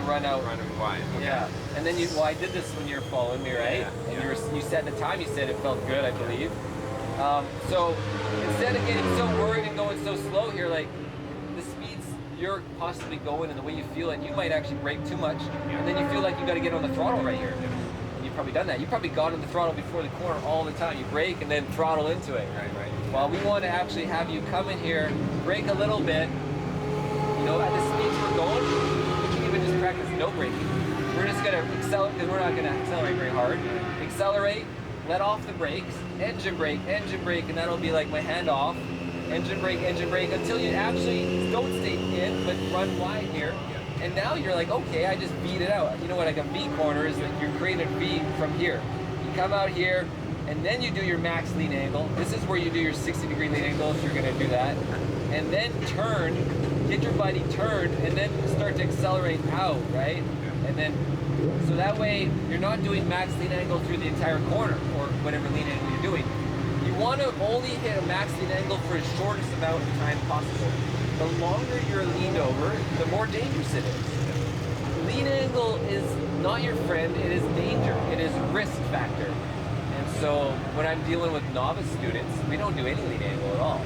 run out. Running wide. Okay. Yeah. And then well, I did this when you were following me, right? Yeah. And you said at the time, you said it felt good, I believe. So instead of getting so worried and going so slow here, like the speeds you're possibly going and the way you feel it, you might actually brake too much, and then you feel like you got to get on the throttle right here. And you've probably done that. You've probably got on the throttle before the corner all the time. You brake and then throttle into it. Right. Well, we want to actually have you come in here, brake a little bit. You know, at the speeds we're going, we can even just practice no braking. We're just gonna accelerate, because we're not gonna accelerate very hard. Accelerate, let off the brakes, engine brake, and that'll be like my hand off. Engine brake, until you actually don't stay in, but run wide here. And now you're like, okay, I just beat it out. You know what, like a V corner is that you're creating a V from here. You come out here, and then you do your max lean angle. This is where you do your 60-degree lean angle if you're gonna do that. And then turn, get your body turned, and then start to accelerate out, right? And then, so that way you're not doing max lean angle through the entire corner or whatever lean angle you're doing. You want to only hit a max lean angle for the shortest amount of time possible. The longer you're leaned over, the more dangerous it is. Lean angle is not your friend, it is danger, it is risk factor. And so when I'm dealing with novice students, we don't do any lean angle at all.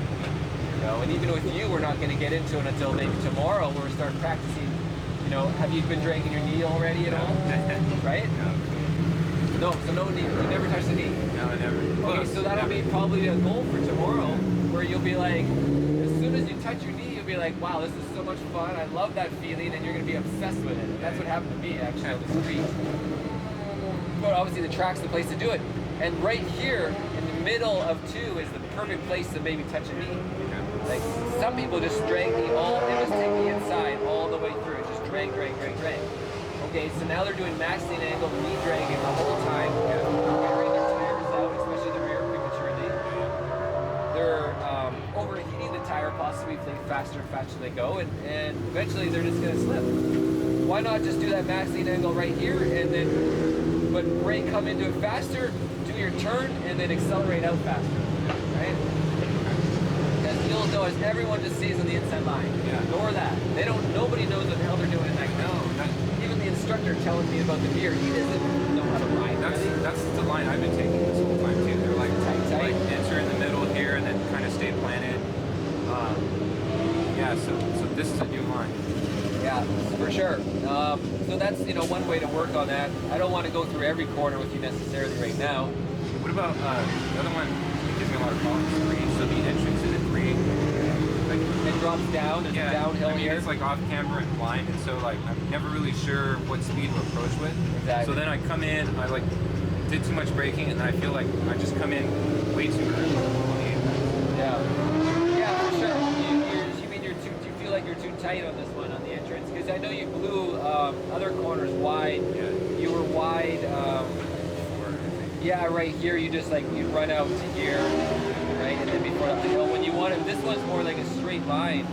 You know, and even with you, we're not going to get into it until maybe tomorrow where we start practicing. You know, have you been dragging your knee already at all? Right? No, so no knee. You never touched the knee? No, I never. Okay, so that'll be probably a goal for tomorrow, where you'll be like, as soon as you touch your knee, you'll be like, wow, this is so much fun. I love that feeling, and you're going to be obsessed with it. And that's what happened to me, actually, on the street. But obviously, the track's the place to do it. And right here, in the middle of 2, is the perfect place to maybe touch a knee. Like, some people just drag they just take the inside all the way through. Just drag. Okay, so now they're doing max lean angle, knee dragging the whole time. Wearing their tires out, especially the rear prematurely. They're overheating the tire possibly if they faster and faster they go, and eventually they're just gonna slip. Why not just do that max lean angle right here, and then, but brake, come into it faster, do your turn, and then accelerate out faster, right? Because you'll notice everyone just stays on the inside line. Ignore that. Nobody knows what the hell they're doing in that car. Even the instructor telling me about the gear, he doesn't know how to ride. That's the line I've been taking this whole time too. They're like tight. Like enter in the middle here and then kind of stay planted. So this is a new line. Yeah, for sure. So that's one way to work on that. I don't want to go through every corner with you necessarily right now. What about the other one? It gives me a lot of problems. 3. So the entrance in a 3, like it drops down. There's a downhill here. It's like off camber and blind, and so like I'm never really sure what speed to approach with. Exactly. So then I come in, I like did too much braking, and then I feel like I just come in way too early. Yeah, for sure. You mean you feel like you're too tight on this one on the entrance? Because I know you blew other corners wide. Yeah. You were wide. Yeah, right here. You just like you run out to here, right, and then before up the hill. When you want it, this one's more like a straight line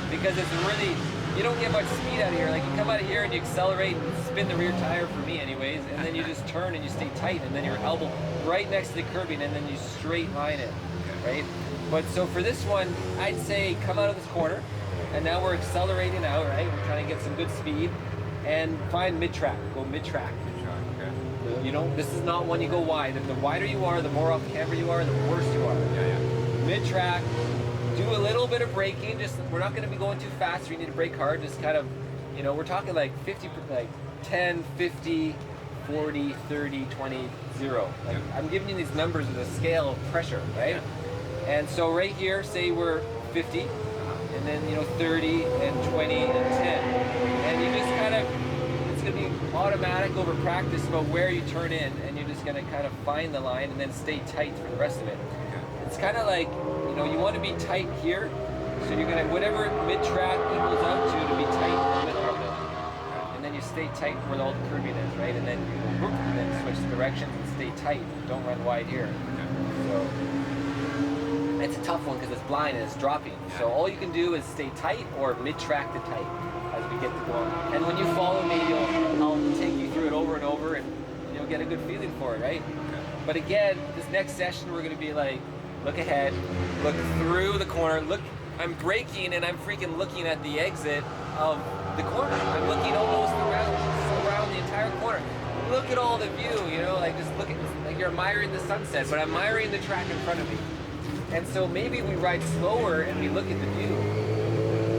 because it's really you don't get much speed out of here. Like you come out of here and you accelerate and spin the rear tire for me, anyways, and then you just turn and you stay tight, and then your elbow right next to the curbing, and then you straight line it, right? But so for this one, I'd say come out of this corner, and now we're accelerating out, right? We're trying to get some good speed, and find mid-track. Go mid-track. You know, this is not one you go wide. If the wider you are, the more off camber you are, the worse you are. Mid-track, do a little bit of braking. Just we're not going to be going too fast. So you need to brake hard. Just kind of, we're talking like 50, like 10, 50, 40, 30, 20, 0. Like I'm giving you these numbers with a scale of pressure, right? And so right here, say we're 50, and then 30 and 20 and 10, and you just kind of. It's going to be automatic over practice about where you turn in, and you're just going to kind of find the line and then stay tight for the rest of it. It's kind of like, you want to be tight here, so you're going to, whatever mid-track equals out to be tight in the middle of it. And then you stay tight where all the curbing is, right? And then switch directions and stay tight. Don't run wide here. So it's a tough one because it's blind and it's dropping. So all you can do is stay tight or mid-track to tight as we get to going. And when you follow me, I'll take you through it over and over, and you'll get a good feeling for it, right? But again, this next session we're going to be like, look ahead, look through the corner, look, I'm braking and I'm freaking looking at the exit of the corner. I'm looking almost around the entire corner. Look at all the view, you know, like just look at, like you're admiring the sunset, but I'm admiring the track in front of me. And so maybe we ride slower and we look at the view,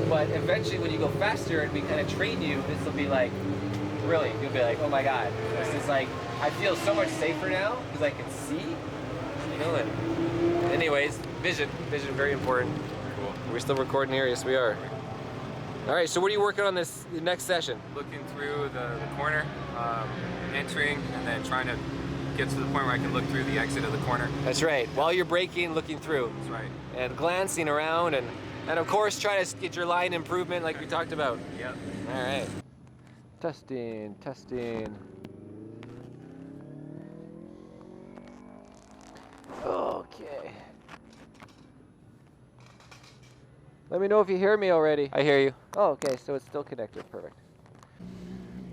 but eventually when you go faster and we kind of train you, this will be like, really, you'll be like, oh my God, this is like, I feel so much safer now because I can see, you know, and anyways, vision, very important. Cool. We're still recording here, yes we are. All right, so what are you working on this next session? Looking through the corner, entering, and then trying to get to the point where I can look through the exit of the corner. That's right, while you're braking, looking through. That's right. And glancing around, and of course try to get your line improvement like we talked about. Yep. All right. Testing. Okay. Let me know if you hear me already. I hear you. Oh, okay, so it's still connected, perfect.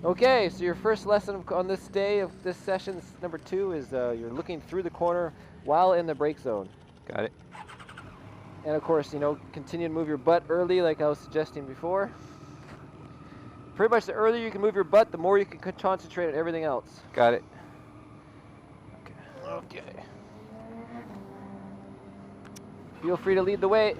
Okay, so your first lesson on this day of this session, number 2, is you're looking through the corner while in the brake zone. Got it. And of course, you know, continue to move your butt early like I was suggesting before. Pretty much the earlier you can move your butt, the more you can concentrate on everything else. Got it. Okay. Feel free to lead the way.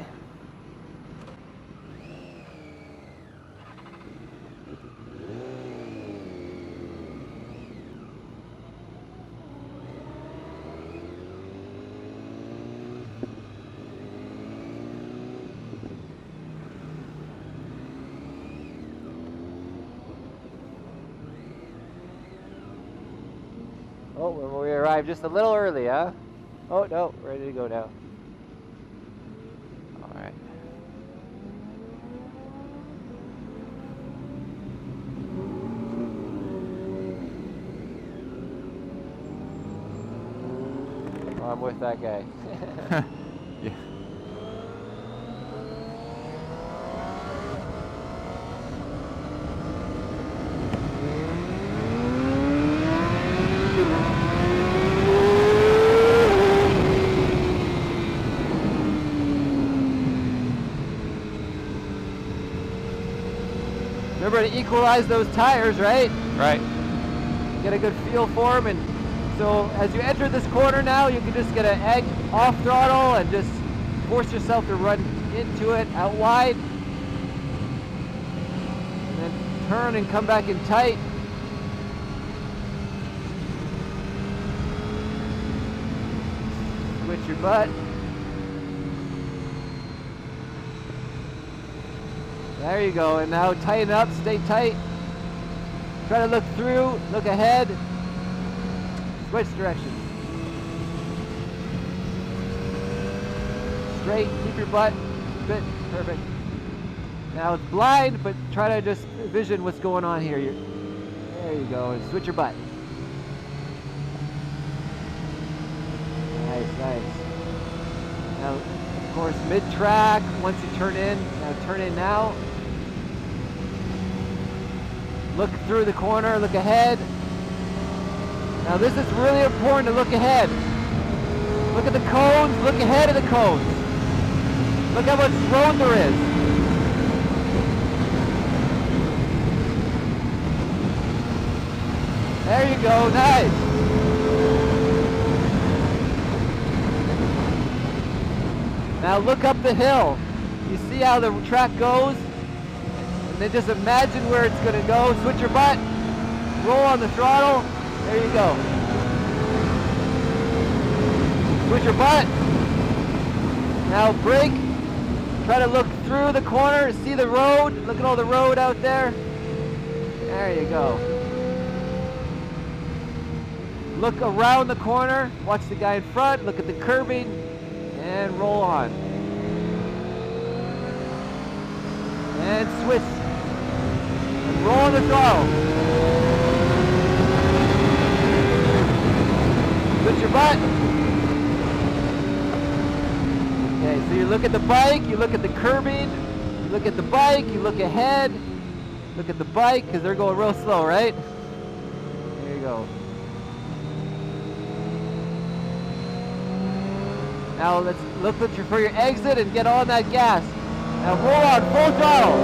Oh, we arrived just a little early, huh? Oh, no, ready to go now. All right. Oh, I'm with that guy. Yeah. Remember to equalize those tires, right? Right. Get a good feel for them, and so as you enter this corner now, you can just get an egg off throttle and just force yourself to run into it out wide, and then turn and come back in tight. Switch your butt. There you go, and now tighten up, stay tight. Try to look through, look ahead. Switch direction. Straight, keep your butt fit, perfect. Now it's blind, but try to just vision what's going on here. There you go, and switch your butt. Nice. Now, of course, mid-track, once you turn in, now turn in now. Look through the corner, look ahead. Now this is really important to look ahead. Look at the cones, look ahead of the cones. Look how much road there is. There you go, nice. Now look up the hill. You see how the track goes? And then just imagine where it's going to go. Switch your butt. Roll on the throttle. There you go. Switch your butt. Now brake. Try to look through the corner. See the road. Look at all the road out there. There you go. Look around the corner. Watch the guy in front. Look at the curbing. And roll on. And switch. And roll on the throttle. Switch your butt. Okay, so you look at the bike, you look at the curbing, you look at the bike, you look ahead, look at the bike, because they're going real slow, right? There you go. Now let's look for your exit and get on that gas. Now roll on, full throttle.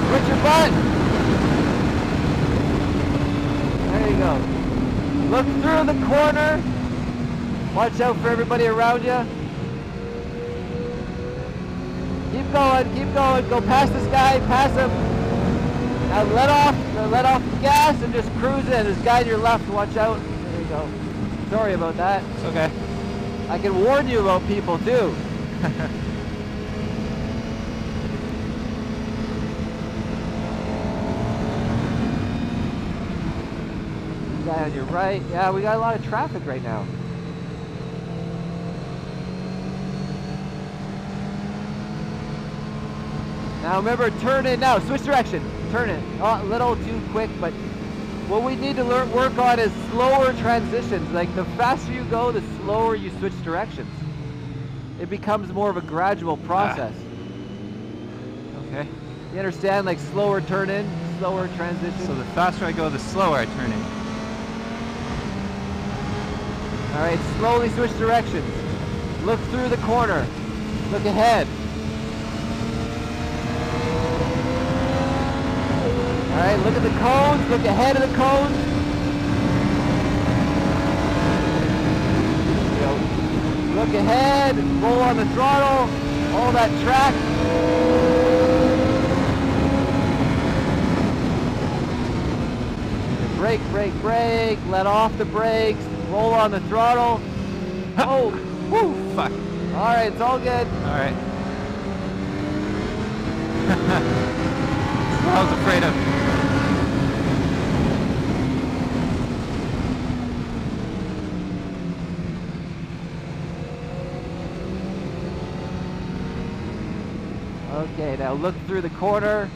Switch your butt. There you go. Look through the corner. Watch out for everybody around you. Keep going, keep going. Go past this guy, pass him. Now let off the gas and just cruise in. There's a guy to your left, watch out. There you go. Sorry about that. It's okay. I can warn you about people too. Guy on your right. Yeah, we got a lot of traffic right now. Now remember, turn in now. Switch direction. Turn it. Oh, a little too quick, but what we need to work on is slower transitions. Like the faster you go, the slower you switch directions. It becomes more of a gradual process. Okay. You understand? Like slower turn in, slower transition. So the faster I go, the slower I turn in. All right, slowly switch directions. Look through the corner. Look ahead. All right, look at the cones. Look ahead of the cones. Look ahead. Roll on the throttle. Hold that track. Brake, brake, brake. Let off the brakes. Roll on the throttle. Oh, whoo, Fuck. All right, it's all good. All right. That's what I was afraid of. Okay, now look through the corner.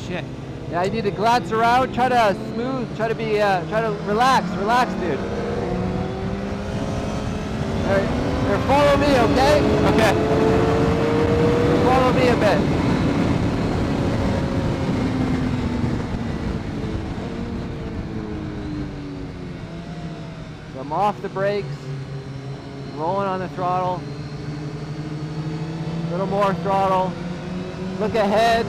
Shit. Yeah, you need to glance around, try to smooth, try to relax, dude. There, follow me, okay? Okay. Follow me a bit. So I'm off the brakes, rolling on the throttle. A little more throttle. Look ahead.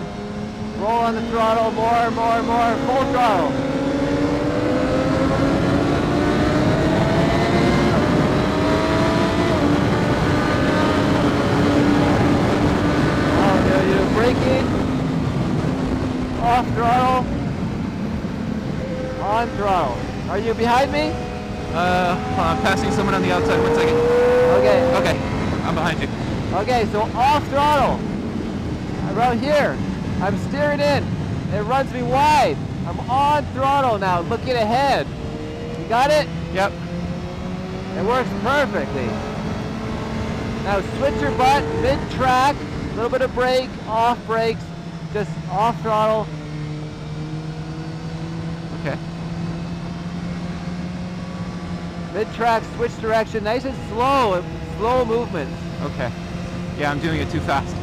Roll on the throttle. More. Full throttle. Oh, you're braking. Off throttle. On throttle. Are you behind me? I'm passing someone on the outside. 1 second. Okay. Okay. I'm behind you. Okay, so off throttle. Around here. I'm steering in. It runs me wide. I'm on throttle now, looking ahead. You got it? Yep. It works perfectly. Now switch your butt mid-track. A little bit of brake, off brakes. Just off throttle. Okay. Mid-track, switch direction. Nice and slow. Slow movements. Okay. Yeah, I'm doing it too fast.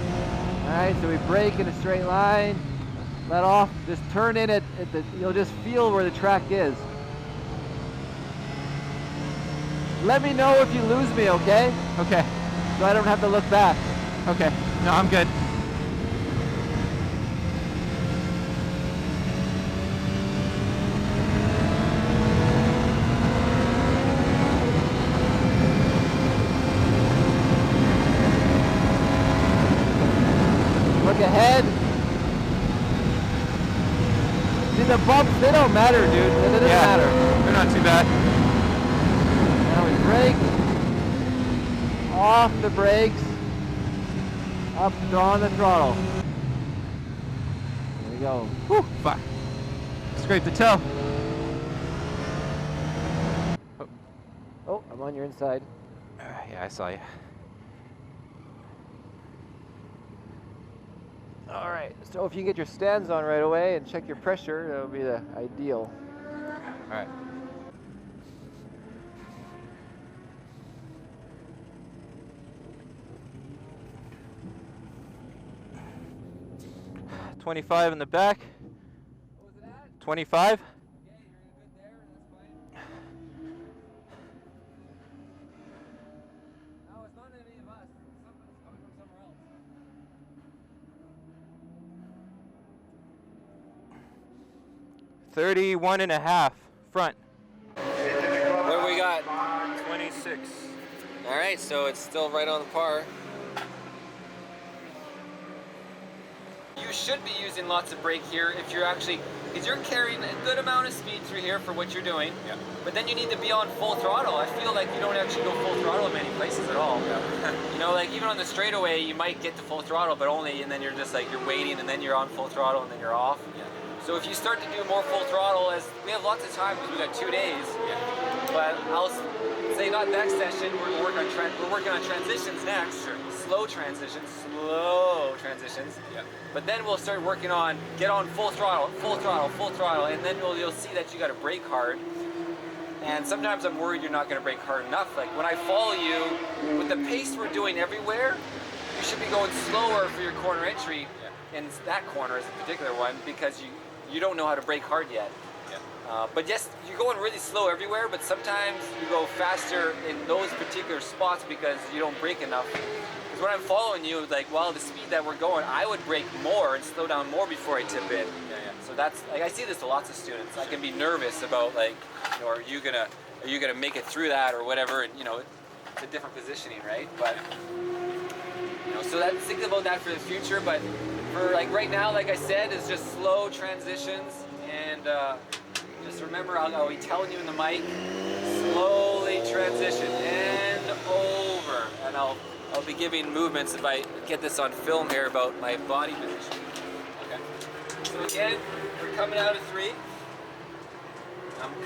Alright, so we brake in a straight line. Let off. Just turn in at the, you'll just feel where the track is. Let me know if you lose me, okay? Okay. So I don't have to look back. Okay. No, I'm good. Look ahead. See the bumps, they don't matter, dude. It doesn't matter. They're not too bad. Now we brake. Off the brakes. Up, on the throttle. There we go. Whew, fuck. Scrape the toe. Oh, I'm on your inside. Yeah, I saw you. All right, so if you get your stands on right away and check your pressure, that would be the ideal. All right. $25 in the back. What was it at? 25. Okay, you're good there, that's fine. 31.5 front. What do we got? 26. All right, so it's still right on the par. You should be using lots of brake here if you're actually, because you're carrying a good amount of speed through here for what you're doing. Yeah. But then you need to be on full throttle. I feel like you don't actually go full throttle in many places at all. Yeah. You know, like even on the straightaway, you might get to full throttle, but only, and then you're just like, you're waiting, and then you're on full throttle, and then you're off. Yeah. So if you start to do more full throttle, as we have lots of time because we got 2 days. Yeah. But I'll say not next session. We're working on transitions next. Sure. Slow transitions. Yeah. But then we'll start working on get on full throttle, and then you'll see that you got to brake hard. And sometimes I'm worried you're not going to brake hard enough. Like when I follow you, with the pace we're doing everywhere, you should be going slower for your corner entry. Yeah. And that corner is a particular one because you don't know how to brake hard yet. Yeah. But yes, you're going really slow everywhere, but sometimes you go faster in those particular spots because you don't brake enough. Because when I'm following you, like, well, the speed that we're going, I would brake more and slow down more before I tip in. Yeah, yeah. So that's, like, I see this to lots of students. I can be nervous about, like, you know, are you gonna make it through that or whatever? And, you know, it's a different positioning, right? But, you know, so that's, think about that for the future. But for, like, right now, like I said, is just slow transitions. And just remember, I'll be telling you in the mic, slowly transition and over. And I'll be giving movements if I get this on film here about my body position. Okay. So again, we're coming out of 3.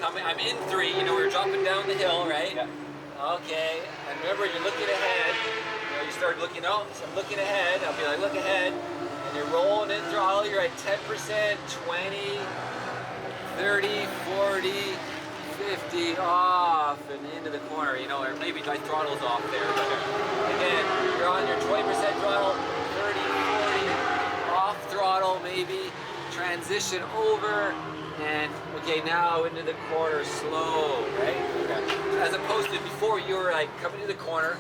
I'm in 3, you know, we're dropping down the hill, right? Yeah. Okay, and remember you're looking ahead. You know, you start looking, oh, so I'm looking ahead. I'll be like, look ahead. And you're rolling in throttle, you're at 10%, 20, 30, 40, 50, off and into the corner, you know, or maybe my throttle's off there. But again, you're on your 20% throttle, 30, 40, off throttle maybe, transition over, and okay, now into the corner slow, right? Okay. As opposed to before, you were like coming to the corner,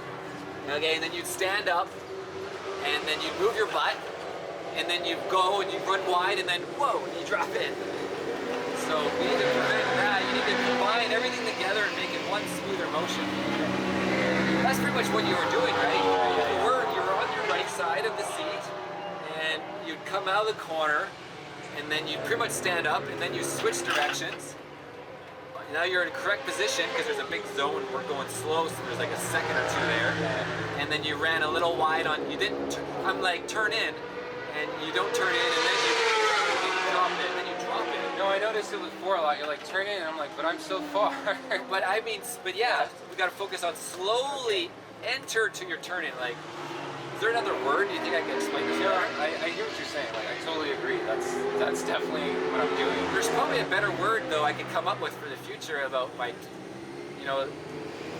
okay, and then you'd stand up, and then you'd move your butt, and then you go and you run wide, and then whoa, and you drop in. So we need to prevent that. You need to combine everything together and make it one smoother motion. That's pretty much what you were doing, right? You were on your right side of the seat, and you'd come out of the corner, and then you'd pretty much stand up, and then you switch directions. Now you're in a correct position because there's a big zone. We're going slow, so there's like a second or 2 there. And then you ran a little wide on. You didn't. I'm like turn in, and you don't turn in, and then you drop it, and then you drop it. No, I noticed it before a lot. You're like, turn in, and I'm like, but I'm so far. But I mean, but yeah, we got to focus on slowly enter to your turn in. Like, is there another word? Do you think I can explain this? Yeah, I hear what you're saying. Like, I totally agree. That's definitely what I'm doing. There's probably a better word though I could come up with for the future about my, you know,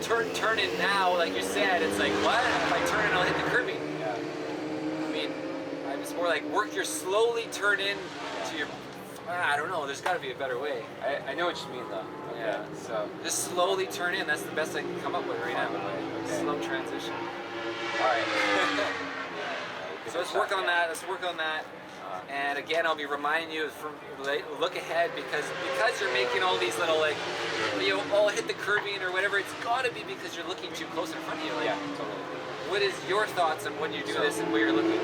turn in now. Like you said, it's like what? If I turn in, I'll hit the curbing. Yeah. I mean, it's more like work your slowly turn in to your. I don't know. There's got to be a better way. I know what you mean though. Okay. Yeah. So just slowly turn in. That's the best I can come up with right now. Okay. Slow transition. all right. So let's work on that. Let's work on that. And again, I'll be reminding you from look ahead because you're making all these little like you know, oh hit the curbing or whatever. It's got to be because you're looking too close in front of you. Like, Yeah, totally. what is your thoughts on when you do this and where you're looking?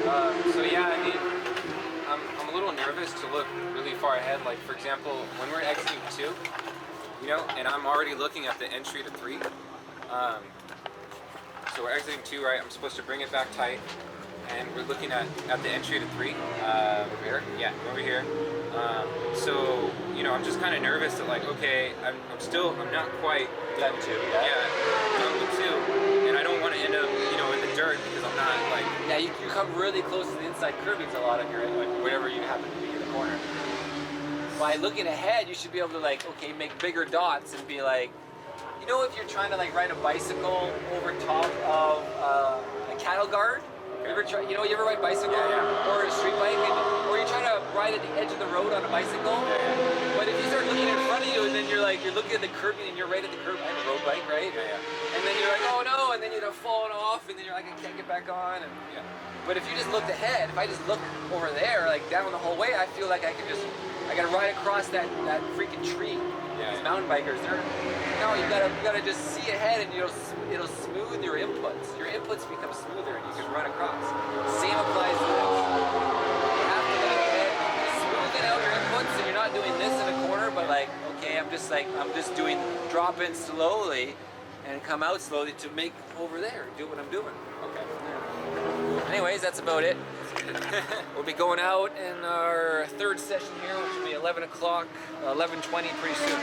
So yeah, I mean, I'm a little nervous to look really far ahead. Like for example, when we're exiting 2, you know, and I'm already looking at the entry to 3. So we're exiting 2, right? I'm supposed to bring it back tight, and we're looking at the entry to 3. Over here? Yeah, over here. So you know, I'm just kind of nervous that like, okay, I'm not quite Done 2. yeah, done with 2, and I don't want to end up, you know, in the dirt because I'm not like. Yeah, you come really close to the inside curbings a lot on your like, wherever you happen to be in the corner. By looking ahead, you should be able to like, okay, make bigger dots and be like, you know, if you're trying to like ride a bicycle over top of a cattle guard, you ever ride bicycle or a street bike, and or you're trying to ride at the edge of the road on a bicycle. But if you start looking in front of you and then you're looking at the curb and you're right at the curb. I have a road bike, right? And then you're like, oh no, and then you're falling off, and then you're like, I can't get back on. And but if you just looked ahead, if I just look over there, like down the whole way, I feel like I gotta ride across that freaking tree. These mountain bikers, you gotta just see ahead, and it'll smooth your inputs. Your inputs become smoother, and you can run across. Same applies to this. You have to look ahead, smoothing out your inputs, so you're not doing this in a corner, but like, okay, I'm just doing drop in slowly, and come out slowly to make over there, do what I'm doing. Okay. Anyways, that's about it. We'll be going out in our third session here, which will be 11 o'clock, 11:20 pretty soon.